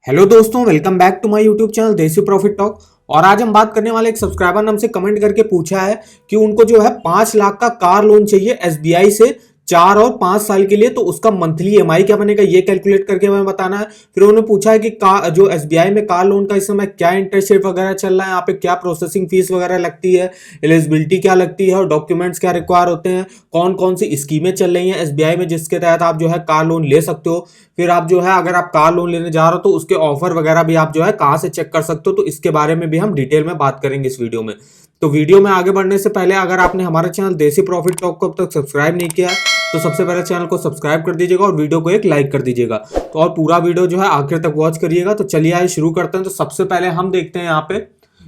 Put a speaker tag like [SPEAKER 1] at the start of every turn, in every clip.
[SPEAKER 1] Hello दोस्तों, welcome back to my YouTube channel Desi profit talk. और आज हम बात करने वाले एक सब्सक्राइबर ने हमसे कमेंट करके पूछा है कि उनको जो है 5 लाख का कार लोन चाहिए एसबीआई से 4 और 5 साल के लिए। तो उसका मंथली ईएमआई क्या बनेगा ये कैलकुलेट करके हमें बताना है। फिर उन्होंने पूछा है कि जो एसबीआई में कार लोन का इस समय क्या इंटरेस्ट रेट वगैरह चल रहा है, यहाँ पे क्या प्रोसेसिंग फीस वगैरह लगती है, एलिजिबिलिटी क्या लगती है और डॉक्यूमेंट्स क्या रिक्वायर होते हैं, कौन कौन सी स्कीमें चल रही हैं एसबीआई में जिसके तहत आप जो है कार लोन ले सकते हो। फिर आप जो है अगर आप कार लोन लेने जा रहे हो तो उसके ऑफर वगैरह भी आप जो है कहाँ से चेक कर सकते हो, तो इसके बारे में भी हम डिटेल में बात करेंगे इस वीडियो में। तो वीडियो में आगे बढ़ने से पहले अगर आपने हमारा चैनल देसी प्रॉफिट टॉक को अब तक सब्सक्राइब नहीं किया है तो सबसे पहले चैनल को सब्सक्राइब कर दीजिएगा और वीडियो को एक लाइक कर दीजिएगा। तो और पूरा वीडियो जो है आखिर तक वॉच करिएगा। तो चलिए आइए शुरू करते हैं। तो सबसे पहले हम देखते हैं यहाँ पे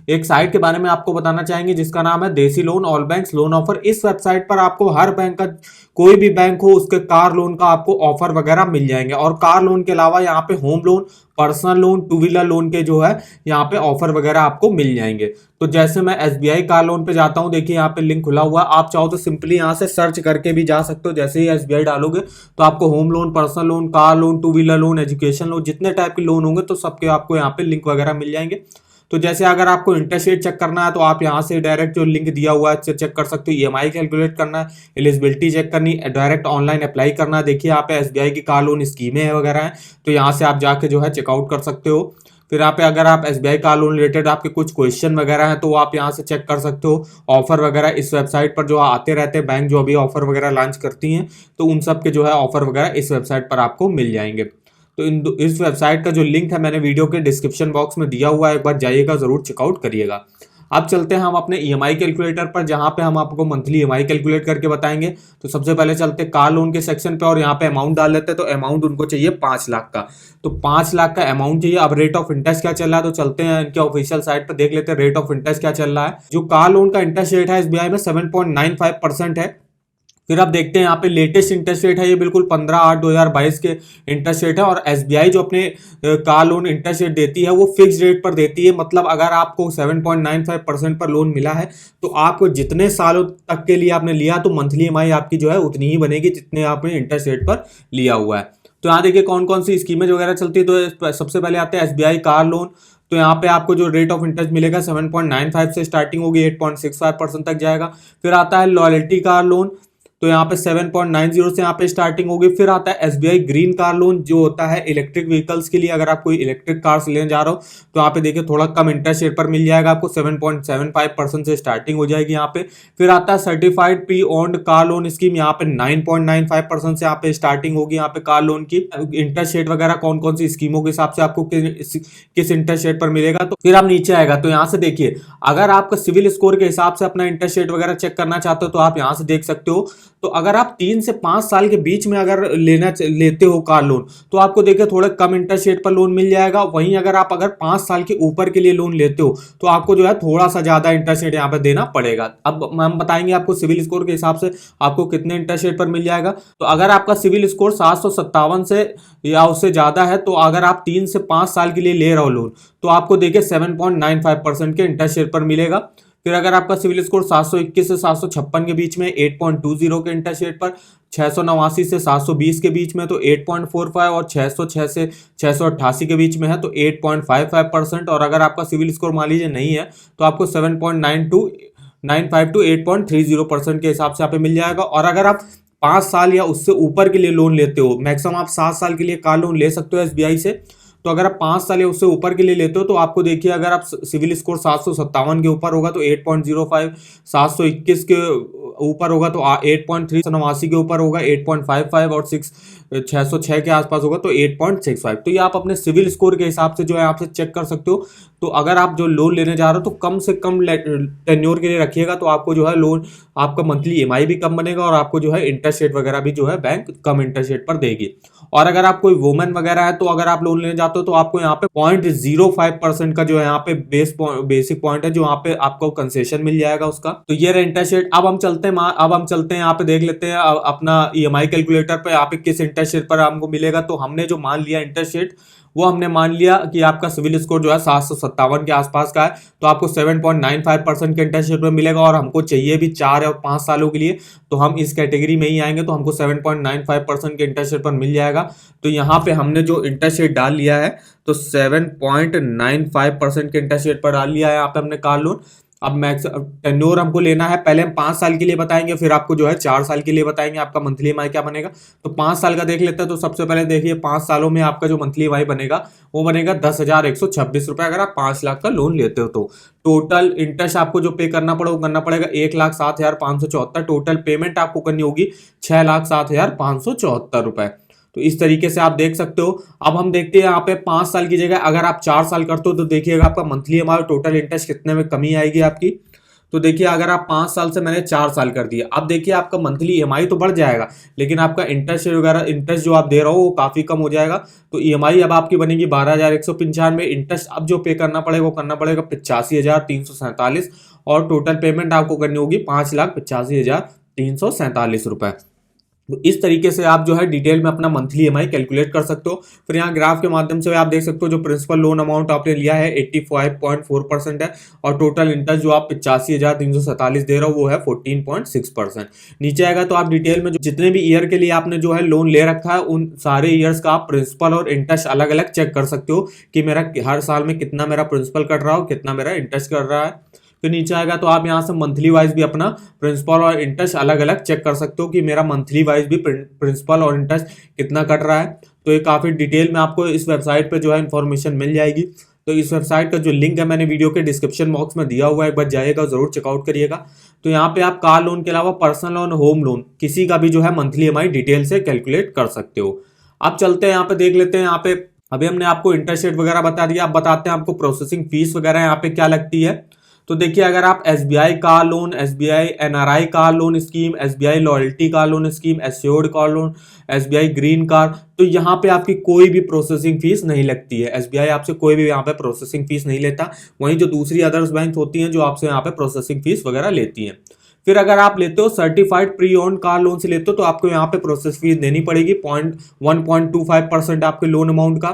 [SPEAKER 1] एक साइट के बारे में आपको बताना चाहेंगे जिसका नाम है देसी loan all banks loan offer. इस वेबसाइट पर आपको हर बैंक का, कोई भी बैंक हो उसके कार लोन का आपको ऑफर वगैरह मिल जाएंगे। और कार लोन के अलावा यहाँ पे home loan, personal loan, two wheeler loan के जो है यहाँ पे ऑफर वगैरह आपको मिल जाएंगे। तो जैसे मैं एसबीआई कार लोन पे जाता हूँ, देखिए यहाँ पे लिंक खुला हुआ है। आप चाहो तो सिंपली यहाँ से सर्च करके भी जा सकते हो। जैसे ही एसबीआई डालोगे तो आपको home loan, personal loan, car loan, two wheeler loan, education loan, जितने टाइप के लोन होंगे तो सबके आपको यहाँ पे लिंक वगैरह मिल जाएंगे। तो जैसे अगर आपको इंटरेस्ट रेट चेक करना है तो आप यहाँ से डायरेक्ट जो लिंक दिया हुआ है चेक कर सकते हो। ईएमआई कैलकुलेट करना है, एलिजिबिलिटी चेक करनी है, डायरेक्ट ऑनलाइन अप्लाई करना है। देखिए यहाँ पे एसबीआई की कार लोन स्कीमें है वगैरह हैं, तो यहाँ से आप जाके जो है चेकआउट कर सकते हो। फिर यहाँ पे अगर आप एसबीआई कार लोन रिलेटेड आपके कुछ क्वेश्चन वगैरह हैं तो आप यहाँ से चेक कर सकते हो। ऑफर वगैरह इस वेबसाइट पर जो आते रहते हैं, बैंक जो अभी ऑफर वगैरह लॉन्च करती हैं तो उन सब के जो है ऑफर वगैरह इस वेबसाइट पर आपको मिल जाएंगे। तो इस वेबसाइट का जो लिंक है मैंने वीडियो के डिस्क्रिप्शन बॉक्स में दिया हुआ है, एक बार जाइएगा, जरूर चेकआउट करिएगा। अब चलते हैं हम अपने ईएमआई कैलकुलेटर पर जहां पे हम आपको मंथली ईएमआई कैलकुलेट करके बताएंगे। तो सबसे पहले चलते हैं कार लोन के सेक्शन पे और यहाँ पे अमाउंट डाल लेते हैं। तो अमाउंट उनको चाहिए 5 लाख का। तो 5 लाख का अमाउंट चाहिए। अब रेट ऑफ इंटरेस्ट क्या चल रहा है तो चलते हैं इनके ऑफिशियल साइट पर देख लेते हैं रेट ऑफ इंटरेस्ट क्या चल रहा है। जो कार लोन का इंटरेस्ट रेट है एसबीआई में 7.95% है। फिर आप देखते हैं यहाँ पे लेटेस्ट इंटरेस्ट रेट है, ये बिल्कुल 15/8/2022 के इंटरेस्ट रेट है। और एसबीआई जो अपने कार लोन इंटरेस्ट रेट देती है वो फिक्स रेट पर देती है। मतलब अगर आपको 7.95% पर लोन मिला है तो आपको जितने सालों तक के लिए आपने लिया तो मंथली ईएमआई आपकी जो है उतनी ही बनेगी जितने आपने इंटरेस्ट रेट पर लिया हुआ है। तो यहाँ देखिए कौन कौन सी स्कीमें वगैरह चलती है। तो सबसे पहले आते हैं एसबीआई कार लोन। तो यहाँ पे आपको जो रेट ऑफ इंटरेस्ट मिलेगा 7.95 से स्टार्टिंग होगी, 8.65% तक जाएगा। फिर आता है लॉयल्टी कार लोन। तो यहाँ पे 7.90 से यहाँ पे स्टार्टिंग होगी। फिर आता है एसबीआई ग्रीन कार लोन जो होता है इलेक्ट्रिक व्हीकल्स के लिए। अगर आप कोई इलेक्ट्रिक कार्स लेने जा रहे हो तो यहाँ पे देखिए थोड़ा कम इंटरेस्ट रेट पर मिल जाएगा आपको, 7.75% से स्टार्टिंग हो जाएगी यहाँ पे। फिर आता है certified pre owned car loan scheme. यहाँ पे 9.95% से यहाँ पे स्टार्टिंग होगी यहाँ पे कार लोन की। इंटरेस्ट रेट वगैरह कौन कौन सी स्कीमों के हिसाब से आपको किस इंटरेस्ट रेट पर मिलेगा। तो फिर आप नीचे आएगा तो यहाँ से देखिए अगर आपका सिविल स्कोर के हिसाब से अपना इंटरेस्ट रेट वगैरह चेक करना चाहते हो तो आप यहाँ से देख सकते हो। तो अगर आप 3 से 5 साल के बीच में अगर लेते हो कार लोन तो आपको देखिए थोड़ा कम इंटरेस्ट रेट पर लोन मिल जाएगा। वहीं अगर 5 साल के ऊपर के लिए लोन लेते हो तो आपको जो है थोड़ा सा ज्यादा इंटरेस्ट रेट यहाँ पर देना पड़ेगा। अब हम बताएंगे आपको सिविल स्कोर के हिसाब से आपको कितने इंटरेस्ट रेट पर मिल जाएगा। तो अगर आपका सिविल स्कोर 757 से या उससे ज्यादा है तो अगर आप 3 से 5 साल के लिए ले रहे हो लोन तो आपको देखिए 7.95% के इंटरेस्ट रेट पर मिलेगा। फिर अगर आपका सिविल स्कोर 721 से 756 के बीच में 8.20 के इंटरेस्ट रेट पर, 689 से 720 के बीच में तो 8.45 और 606 से 688 के बीच में है तो 8.55%। और अगर आपका सिविल स्कोर मान लीजिए नहीं है तो आपको 7.95 टू 8.30% के हिसाब से यहाँ पे मिल जाएगा। और अगर आप 5 साल या उससे ऊपर के लिए लोन लेते हो, मैक्सिमम आप 7 साल के लिए कार लोन ले सकते हो एसबीआई से। तो अगर आप 5 साल या उससे ऊपर के लिए लेते हो तो आपको देखिए अगर आप सिविल स्कोर 757 के ऊपर होगा तो 8.05, 721 के ऊपर होगा तो 8.3, 89 के ऊपर होगा 8.55 और 606 के आसपास होगा तो 8.65। तो ये आप अपने सिविल स्कोर के हिसाब से जो है आपसे चेक कर सकते हो। तो अगर आप जो लोन लेने जा रहे हो तो कम से कम टेन्योर के लिए रखिएगा तो आपको जो है लोन आपका मंथली ईएमआई भी कम बनेगा और आपको जो है इंटरेस्ट रेट वगैरह भी जो है बैंक कम इंटरेस्ट रेट पर देगी। और अगर आप कोई वुमेन वगैरह है तो अगर आप लोन लेने जाते हो तो आपको यहाँ पे 0.05% का जो है यहाँ पे बेसिक पॉइंट है जो यहाँ पे आपको कंसेशन मिल जाएगा उसका। तो ये रहा इंटरेस्ट रेट। अब हम चलते हैं यहाँ पे देख लेते हैं अपना ईएमआई कैलकुलेटर पे यहाँ पे किस इंटरेस्ट रेट पर हमको मिलेगा। तो हमने जो मान लिया इंटरेस्ट रेट वो हमने मान लिया कि आपका सिविल स्कोर जो है 757 के आसपास का है, तो आपको 7.95% के इंटरेस्ट रेट में मिलेगा, और हमको चाहिए भी 4 और 5 सालों के लिए, तो हम इस कैटेगरी में ही आएंगे, तो हमको 7.95% के इंटरेस्ट रेट पर मिल जाएगा। तो यहाँ पे हमने जो इंटरेस्ट रेट डाल लिया है, तो 7.95% के इंटरेस्ट रेट पर डाल लिया है यहाँ पे हमने कार लोन। अब मैक्स टेन्योर हमको लेना है, पहले हम 5 साल के लिए बताएंगे, फिर आपको जो है 4 साल के लिए बताएंगे आपका मंथली ईएमआई क्या बनेगा। तो 5 साल का देख लेते हैं। तो सबसे पहले देखिए 5 सालों में आपका जो मंथली ईएमआई बनेगा वो बनेगा 10,126 रुपए, अगर आप 5 लाख का लोन लेते हो तो। टोटल इंटरेस्ट आपको जो पे करना पड़ेगा वो करना पड़ेगा 1,07,574। टोटल पेमेंट आपको करनी होगी 6,07,574 रुपए। तो इस तरीके से आप देख सकते हो। अब हम देखते हैं यहाँ पे 5 साल की जगह अगर आप 4 साल करते हो तो देखिएगा आपका मंथली ईएमआई टोटल इंटरेस्ट कितने में कमी आएगी आपकी। तो देखिए अगर आप 5 साल से मैंने 4 साल कर दिया, अब देखिए आपका मंथली ईएमआई तो बढ़ जाएगा, लेकिन आपका इंटरेस्ट वगैरह इंटरेस्ट जो आप दे रहे हो वो काफी कम हो जाएगा। तो ईएमआई अब आपकी बनेगी 12,195। इंटरेस्ट अब जो पे करना पड़ेगा वो करना पड़ेगा 85,347, और टोटल पेमेंट आपको करनी होगी 5,85,347 रुपए। तो इस तरीके से आप जो है डिटेल में अपना मंथली ईएमआई कैलकुलेट कर सकते हो। फिर यहाँ ग्राफ के माध्यम से आप देख सकते हो जो प्रिंसिपल लोन अमाउंट आपने लिया है 85.4% है, और टोटल इंटरेस्ट जो आप 85,347 दे रहे हो वो है 14.6%। नीचे आएगा तो आप डिटेल में जितने भी ईयर के लिए आपने जो है लोन ले रखा है उन सारे ईयर्स का आप प्रिंसिपल और इंटरेस्ट अलग अलग चेक कर सकते हो कि मेरा हर साल में कितना मेरा प्रिंसिपल कट रहा हो, कितना मेरा इंटरेस्ट कट रहा है। फिर नीचे आएगा तो आप यहाँ से मंथली वाइज भी अपना प्रिंसिपल और इंटरेस्ट अलग अलग चेक कर सकते हो कि मेरा मंथली वाइज भी प्रिंसिपल और इंटरेस्ट कितना कट रहा है। तो ये काफ़ी डिटेल में आपको इस वेबसाइट पे जो है इन्फॉर्मेशन मिल जाएगी। तो इस वेबसाइट का जो लिंक है मैंने वीडियो के डिस्क्रिप्शन बॉक्स में दिया हुआ है, एक बार जाइएगा जरूर चेकआउट करिएगा। तो यहाँ पे आप कार लोन के अलावा पर्सनल लोन, होम लोन, किसी का भी जो है मंथली ईएमआई डिटेल से कैलकुलेट कर सकते हो। अब चलते हैं यहाँ पे देख लेते हैं। यहाँ पे अभी हमने आपको इंटरेस्ट रेट वगैरह बता दिया, अब बताते हैं आपको प्रोसेसिंग फीस वगैरह यहाँ पे क्या लगती है। तो देखिए अगर आप SBI car loan, SBI NRI car loan scheme, SBI loyalty car loan scheme, assured car loan, SBI green car, तो यहाँ पे आपकी कोई भी प्रोसेसिंग फीस नहीं लगती है। एसबीआई आपसे कोई भी यहाँ पे प्रोसेसिंग फीस नहीं लेता। वहीं जो दूसरी अदर्स बैंक होती हैं जो आपसे यहाँ पे प्रोसेसिंग फीस वगैरह लेती हैं। फिर अगर आप लेते हो certified pre owned car loan से लेते हो तो आपको यहाँ पे प्रोसेस फीस देनी पड़ेगी 1.25% आपके लोन अमाउंट का।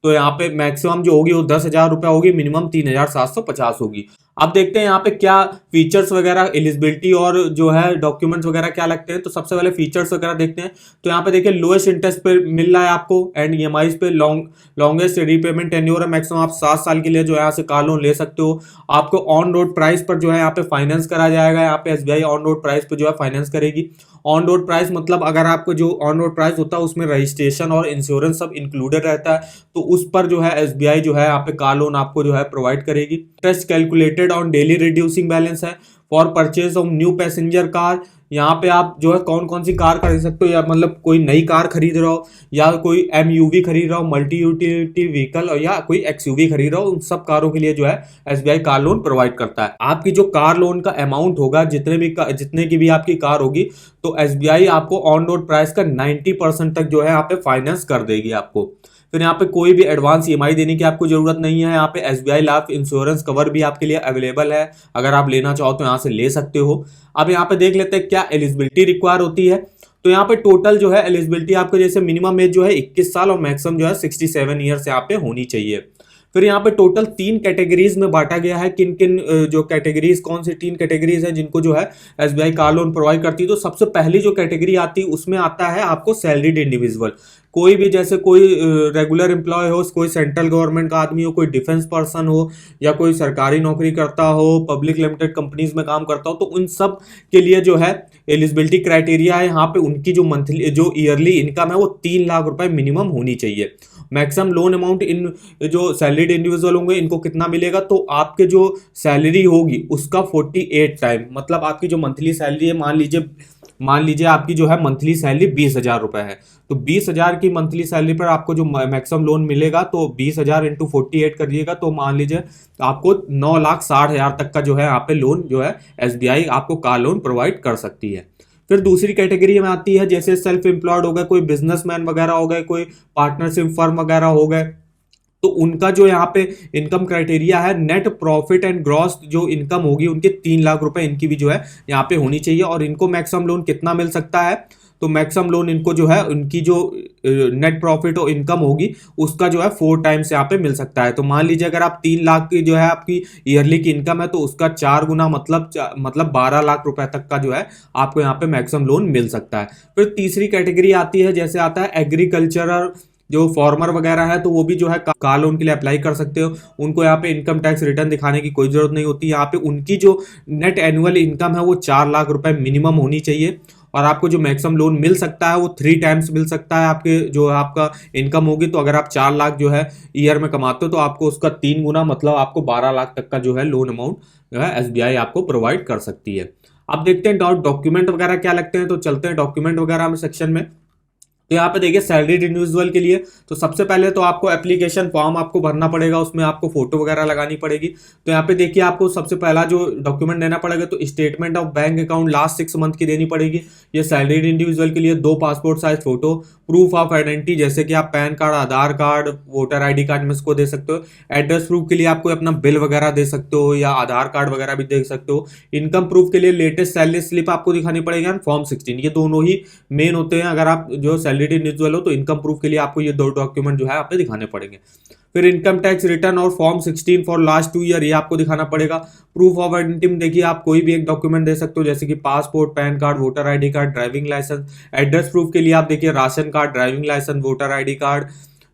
[SPEAKER 1] तो यहाँ पे मैक्सिमम जो होगी वो 10,000 रुपये होगी, मिनिमम 3,750 होगी। अब देखते हैं यहाँ पे क्या फीचर्स वगैरह, एलिजिबिलिटी और जो है डॉक्यूमेंट्स वगैरह क्या लगते हैं। तो सबसे पहले फीचर्स वगैरह देखते हैं। तो यहाँ पे देखिए लोएस्ट इंटरेस्ट पे मिल रहा है आपको, एंड ईएमआईज पे लॉन्गेस्ट रीपेमेंट टेन्योर है, मैक्सिमम आप 7 साल के लिए जो है यहाँ से कार लोन ले सकते हो। आपको ऑन रोड प्राइस पर जो है यहाँ पे फाइनेंस करा जाएगा। यहाँ पे एसबीआई ऑन रोड प्राइस पे जो है फाइनेंस करेगी। ऑन रोड प्राइस मतलब अगर आपको जो ऑन रोड प्राइस होता है उसमें रजिस्ट्रेशन और इंश्योरेंस सब इंक्लूडेड रहता है, तो उस पर जो है एसबीआई जो है यहाँ पे कार लोन आपको जो है प्रोवाइड करेगी। Interest calculated on daily reducing balance है for purchase of new passenger car. यहाँ पे आप जो है कौन कौन सी कार खरीद सकते हो, या मतलब कोई नई कार खरीद रहे हो, या कोई एमयूवी खरीद रहा हो, मल्टी यूटिलिटी व्हीकल, और या कोई एक्सयूवी खरीद रहा हो, उन सब कारों के लिए जो है एसबीआई कार लोन प्रोवाइड करता है। आपकी जो कार लोन का अमाउंट होगा, जितने की भी आपकी कार होगी, तो एसबीआई आपको ऑन रोड प्राइस का 90% तक जो है यहाँ पे फाइनेंस कर देगी आपको। फिर यहाँ पे कोई भी एडवांस ईएमआई देने की आपको जरूरत नहीं है। यहाँ पे एसबीआई लाइफ इंश्योरेंस कवर भी आपके लिए अवेलेबल है, अगर आप लेना चाहो तो यहाँ से ले सकते हो। अब यहाँ पे देख लेते हैं क्या एलिजिबिलिटी रिक्वायर होती है। तो यहाँ पे टोटल जो है एलिजिबिलिटी आपको जैसे मिनिमम एज जो है 21 साल और मैक्सिमम जो है 67 ईयर्स यहाँ पे होनी चाहिए। फिर यहाँ पे टोटल 3 कैटेगरीज में बांटा गया है। किन किन जो कैटेगरीज, कौन सी 3 कैटेगरीज हैं जिनको जो है एसबीआई कार लोन प्रोवाइड करती है। तो सबसे पहली जो कैटेगरी आती है उसमें आता है आपको सैलरीड इंडिविजुअल। कोई भी जैसे कोई रेगुलर एम्प्लॉय हो, कोई सेंट्रल गवर्नमेंट का आदमी हो, कोई डिफेंस पर्सन हो, या कोई सरकारी नौकरी करता हो, पब्लिक लिमिटेड कंपनीज में काम करता हो, तो उन सब के लिए जो है एलिजिबिलिटी क्राइटेरिया है। यहाँ पे उनकी जो मंथली जो ईयरली इनकम है वो 3 लाख रुपए मिनिमम होनी चाहिए। मैक्सिमम लोन अमाउंट इन जो सैलरीड इंडिविजुअल होंगे इनको कितना मिलेगा, तो आपके जो सैलरी होगी उसका 48 टाइम, मतलब आपकी जो मंथली सैलरी है, मान लीजिए आपकी जो है मंथली सैलरी 20,000 रुपए है, तो 20,000 की मंथली सैलरी पर आपको जो मैक्सिमम लोन मिलेगा, तो 20,000 इंटू 48 करिएगा, तो मान लीजिए आपको 9,60,000 तक का जो है यहाँ पे लोन जो है एसबीआई आपको कार लोन प्रोवाइड कर सकती है। फिर दूसरी कैटेगरी में आती है जैसे सेल्फ एम्प्लॉयड हो गए, कोई बिजनेसमैन वगैरह हो गए, कोई पार्टनरशिप फर्म वगैरह हो गए, तो उनका जो यहाँ पे इनकम क्राइटेरिया है नेट प्रॉफिट एंड ग्रॉस जो इनकम होगी उनके 3 लाख रुपए इनकी भी जो है यहाँ पे होनी चाहिए। और इनको मैक्सिमम लोन कितना मिल सकता है, तो मैक्सिमम लोन इनको जो है उनकी जो नेट प्रॉफिट और इनकम होगी उसका जो है 4 टाइम्स यहाँ पे मिल सकता है। तो मान लीजिए अगर आप 3 लाख की जो है आपकी ईयरली की इनकम है तो उसका 4 गुना मतलब 12 लाख रुपए तक का जो है आपको यहाँ पे मैक्सिमम लोन मिल सकता है। फिर तीसरी कैटेगरी आती है, जैसे आता है एग्रीकल्चरल जो फार्मर वगैरह है, तो वो भी जो है कार लोन के लिए अप्लाई कर सकते हो। उनको यहाँ पे इनकम टैक्स रिटर्न दिखाने की कोई जरूरत नहीं होती। यहाँ पे उनकी जो नेट एनुअल इनकम है वो 4 लाख रुपए मिनिमम होनी चाहिए और आपको जो मैक्सिमम लोन मिल सकता है वो 3 टाइम्स मिल सकता है आपके जो आपका इनकम होगी। तो अगर आप 4 लाख जो है ईयर में कमाते हो तो आपको उसका 3 गुना मतलब आपको 12 लाख तक का जो है लोन अमाउंट जो है एसबीआई आपको प्रोवाइड कर सकती है। अब देखते हैं डॉक्यूमेंट वगैरह क्या लगते हैं, तो चलते हैं डॉक्यूमेंट वगैरह में सेक्शन में। तो यहाँ पे देखिए सैलरीड इंडिविजुअल के लिए तो सबसे पहले तो आपको एप्लीकेशन फॉर्म आपको भरना पड़ेगा, उसमें आपको फोटो वगैरह लगानी पड़ेगी। तो यहाँ पे देखिए आपको सबसे पहला जो डॉक्यूमेंट देना पड़ेगा तो statement of bank account last 6 month की देनी पड़ेगी। ये सैलरीड इंडिविजुअल के लिए 2 passport size photo, proof of identity जैसे कि आप पैन कार्ड, आधार कार्ड, वोटर आईडी कार्ड में इसको दे सकते हो। एड्रेस प्रूफ के लिए आपको अपना बिल वगैरह दे सकते हो या आधार कार्ड वगैरह भी दे सकते हो। इनकम प्रूफ के लिए लेटेस्ट सैलरी स्लिप आपको दिखानी पड़ेगी एंड फॉर्म 16, ये दोनों ही मेन होते हैं। अगर आप जो सैलरीड इंडिविजुअल हो तो इनकम प्रूफ के लिए आपको ये 2 डॉक्यूमेंट जो है आपको दिखाने पड़ेंगे। फिर इनकम टैक्स रिटर्न और फॉर्म 16 फॉर लास्ट 2 ईयर ये आपको दिखाना पड़ेगा। प्रूफ ऑफ आइडेंटिटी में देखिए आप कोई भी एक डॉक्यूमेंट दे सकते हो जैसे कि passport, PAN card, voter ID card, driving licence. Address proof के लिए आप देखिए ration card, driving licence, voter ID card,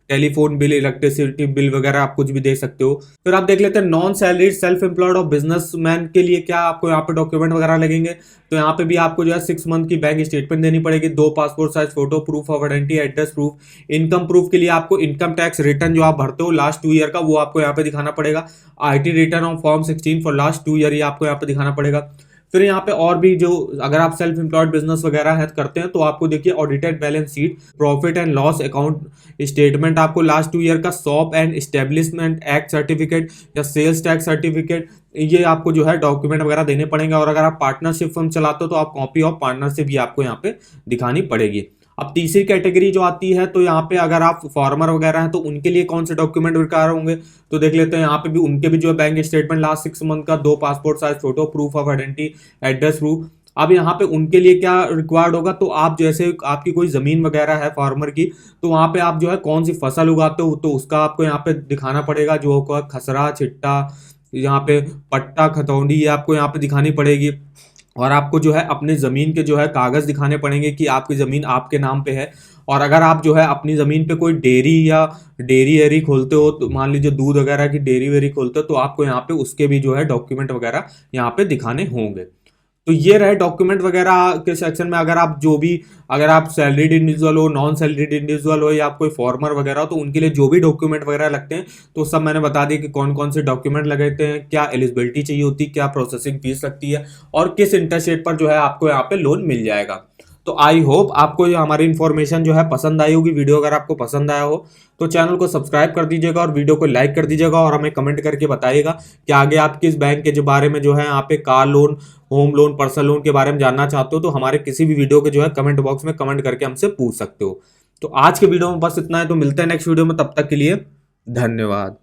[SPEAKER 1] telephone bill, electricity bill वगैरह आप कुछ भी दे सकते हो। फिर आप देख लेते हैं नॉन सैलरीड सेल्फ एम्प्लॉयड और बिजनेसमैन के लिए क्या आपको यहाँ पे डॉक्यूमेंट वगैरह लगेंगे। तो यहाँ पे भी आपको जो है 6 मंथ की बैंक स्टेटमेंट देनी पड़ेगी, 2 passport size photo, proof of identity, address proof. Income proof के लिए आपको इनकम टैक्स रिटर्न जो आप भरते हो लास्ट 2 ईयर का वो आपको यहाँ पे दिखाना पड़ेगा। IT return on form 16 for last 2 year ये आपको यहाँ पे दिखाना पड़ेगा। फिर यहाँ पे और भी जो अगर आप सेल्फ एम्प्लॉयड बिजनेस वगैरह है करते हैं तो आपको देखिए audited balance sheet, profit and loss account statement, आपको लास्ट 2 ईयर का shop and establishment act certificate या सेल्स टैक्स सर्टिफिकेट, ये आपको जो है डॉक्यूमेंट वगैरह देने पड़ेंगे। और अगर आप पार्टनरशिप फर्म चलाते हो तो आप कॉपी ऑफ पार्टनरशिप भी आपको यहाँ पे दिखानी पड़ेगी। अब तीसरी कैटेगरी जो आती है तो यहाँ पे अगर आप फार्मर वगैरह हैं तो उनके लिए कौन से डॉक्यूमेंट रिक्वायर होंगे, तो देख लेते हैं। यहाँ पे भी उनके भी जो है बैंक स्टेटमेंट लास्ट 6 मंथ का, 2 passport size photo, proof of identity, address proof. अब यहाँ पे उनके लिए क्या रिक्वायर्ड होगा, तो आप जैसे आपकी कोई जमीन वगैरह है फार्मर की तो वहाँ पे आप जो है कौन सी फसल उगाते हो तो उसका आपको यहाँ पे दिखाना पड़ेगा, जो होगा खसरा, छिट्टा, यहाँ पे पट्टा, खतौंडी, ये आपको यहाँ पे दिखानी पड़ेगी। और आपको जो है अपने ज़मीन के जो है कागज़ दिखाने पड़ेंगे कि आपकी ज़मीन आपके नाम पे है। और अगर आप जो है अपनी ज़मीन पे कोई डेयरी या डेयरी वेरी खोलते हो, तो मान लीजिए दूध वगैरह की डेयरी वेरी खोलते हो तो आपको यहाँ पे उसके भी जो है डॉक्यूमेंट वगैरह यहाँ पे दिखाने होंगे। तो ये रहे डॉक्यूमेंट वगैरह के सेक्शन में। अगर आप सैलरीड इंडिविजुअल हो, नॉन सैलरीड इंडिविजुअल हो या आप कोई फॉर्मर वगैरह हो तो उनके लिए जो भी डॉक्यूमेंट वगैरह लगते हैं तो सब मैंने बता दिया कि कौन कौन से डॉक्यूमेंट लगते हैं, क्या एलिजिबिलिटी चाहिए होती है, क्या प्रोसेसिंग फीस लगती है और किस इंटरेस्ट रेट पर जो है आपको यहाँ पे लोन मिल जाएगा। तो आई होप आपको ये हमारी इन्फॉर्मेशन जो है पसंद आई होगी। वीडियो अगर आपको पसंद आया हो तो चैनल को सब्सक्राइब कर दीजिएगा और वीडियो को लाइक कर दीजिएगा और हमें कमेंट करके बताइएगा कि आगे आप किस बैंक के जो बारे में जो है यहाँ पे car loan, home loan, personal loan के बारे में जानना चाहते हो तो हमारे किसी भी वीडियो के जो है कमेंट बॉक्स में कमेंट करके हमसे पूछ सकते हो। तो आज के वीडियो में बस इतना है, तो मिलते हैं नेक्स्ट वीडियो में, तब तक के लिए धन्यवाद।